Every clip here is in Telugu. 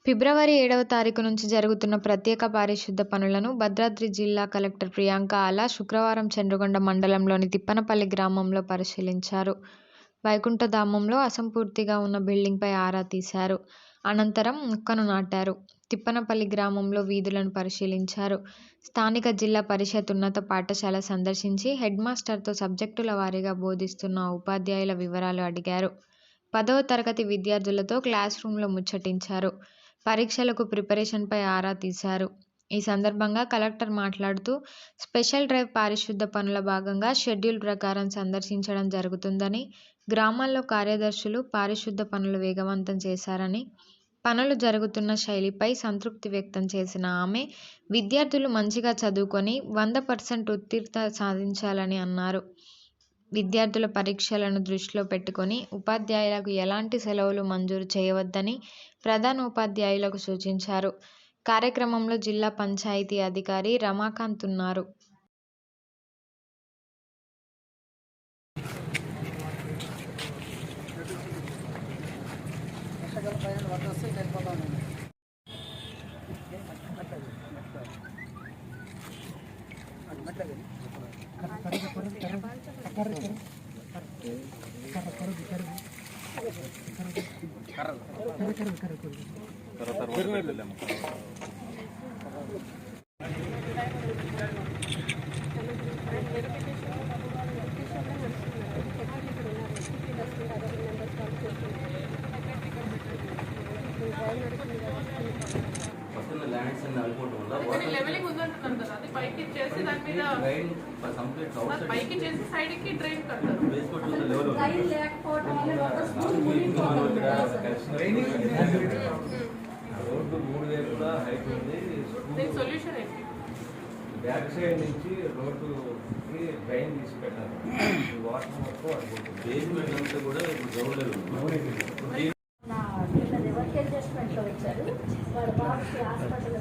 ఫిబ్రవరి 7వ తారీఖు నుంచి జరుగుతున్న ప్రత్యేక పారిశుద్ధ పనులను భద్రాద్రి జిల్లా కలెక్టర్ ప్రియాంక ఆలా శుక్రవారం చంద్రగొండ మండలంలోని తిప్పనపల్లి గ్రామంలో పరిశీలించారు. వైకుంఠధామంలో అసంపూర్తిగా ఉన్న బిల్డింగ్పై ఆరా తీశారు. అనంతరం మొక్కను నాటారు. తిప్పనపల్లి గ్రామంలో వీధులను పరిశీలించారు. స్థానిక జిల్లా పరిషత్ ఉన్నత పాఠశాల సందర్శించి హెడ్మాస్టర్తో సబ్జెక్టుల వారీగా బోధిస్తున్న ఉపాధ్యాయుల వివరాలు అడిగారు. 10వ తరగతి విద్యార్థులతో క్లాస్ రూమ్లో ముచ్చటించారు. పరీక్షలకు ప్రిపరేషన్పై ఆరా తీశారు. ఈ సందర్భంగా కలెక్టర్ మాట్లాడుతూ స్పెషల్ డ్రైవ్ పారిశుద్ధ పనుల భాగంగా షెడ్యూల్ ప్రకారం సందర్శించడం జరుగుతుందని, గ్రామాల్లో కార్యదర్శులు పారిశుద్ధ పనులు వేగవంతం చేశారని, పనులు జరుగుతున్న శైలిపై సంతృప్తి వ్యక్తం చేసిన ఆమె విద్యార్థులు మంచిగా చదువుకొని 100% ఉత్తీర్ణత సాధించాలని అన్నారు. విద్యార్థుల పరీక్షలను దృష్టిలో పెట్టుకొని ఉపాధ్యాయులకు ఎలాంటి సెలవులు మంజూరు చేయవద్దని ప్రధానోపాధ్యాయులకు సూచించారు. కార్యక్రమంలో జిల్లా పంచాయతీ అధికారి రమాకాంత్ ఉన్నారు. లెవెలింగ్ ఉందంటున్నాను కదా, అది పైకి చేసి దాని మీద పైకి చేసి సైడ్ కి డ్రైన్ కడతారు. రోడ్డు 3 వైపులా హైట్ ఉంది. సొల్యూషన్ ఏంటి? బ్యాక్ సైడ్ నుంచి రోడ్డుకి డ్రైన్ తీసి పెట్టాలి. వాటర్ మొత్తం అనుకుంటుంది. బేస్మెంట్ అంతా కూడా ఇప్పుడు గ్రౌండ్ లెవెల్ అడ్జస్ట్మెంట్లో వచ్చారు. వాళ్ళ బాబుకి hospital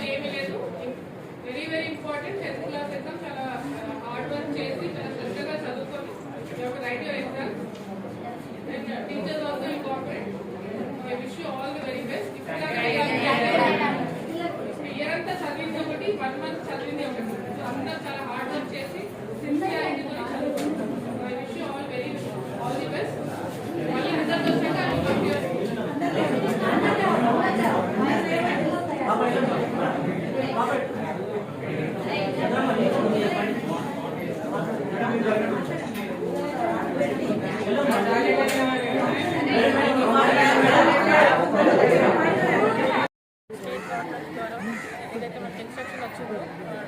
5 days very important. 10th class exam చాలా హార్డ్ వర్క్ చేసి చాలా శ్రద్ధగా చదువుకొని right your exam. And teachers also important. I wish you all the very best. Year అంతా చదివింది ఒకటి, 1 month చదివింది ఒకటి. అంతా చాలా హార్డ్ వర్క్ చేసి సిన్సియారిటీతో చదువుకుంటాం. I wish you all the best. మళ్ళీ రిజల్ట్ వచ్చాక ఏదైతే మనకి ఇన్స్ట్రక్షన్ వచ్చిందో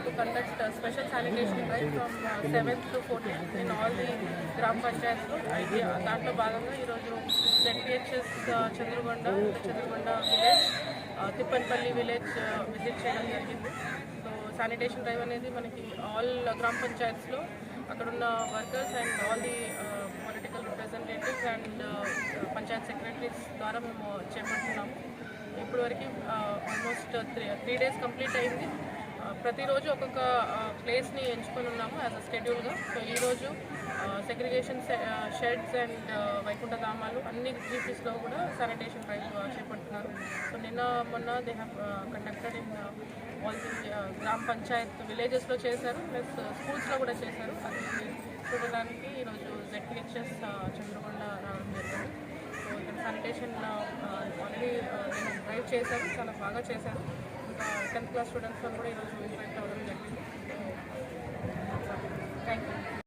to conduct special sanitation drive from 7th to 14th in all the గ్రామ పంచాయత్లో. దాంట్లో భాగంగా ఈరోజు ZPHS Chandragonda village, Tippanapalli village visit చేయడం జరిగింది. సో శానిటేషన్ డ్రైవ్ అనేది మనకి ఆల్ గ్రామ పంచాయత్స్లో అక్కడున్న workers and all the political representatives and Panchayat secretaries ద్వారా మేము చేపడుతున్నాము. ఇప్పటివరకు ఆల్మోస్ట్ 3 days కంప్లీట్ అయింది. ప్రతిరోజు ఒక్కొక్క ప్లేస్ని ఎంచుకొని ఉన్నాము యాజ్ అ షెడ్యూల్గా. సో ఈరోజు సెగ్రిగేషన్ షెడ్స్ అండ్ వైకుంఠధామాలు అన్ని జీపీస్లో కూడా శానిటేషన్ డ్రైవ్ చేపడుతున్నారు. సో మొన్న they have conducted in all the గ్రామ పంచాయత్ విలేజెస్లో చేశారు, ప్లస్ స్కూల్స్లో కూడా చేశారు. అది చూడడానికి ఈరోజు ZPHS చంద్రగొండ రావడం జరిగింది. సో ఇక్కడ శానిటేషన్ ఆల్రెడీ డ్రైవ్ చేశారు, చాలా బాగా చేశారు. ఇంకా 10th క్లాస్ స్టూడెంట్స్ కూడా ఈరోజు ఇన్వైట్ అవ్వడం జరిగింది. Thank you.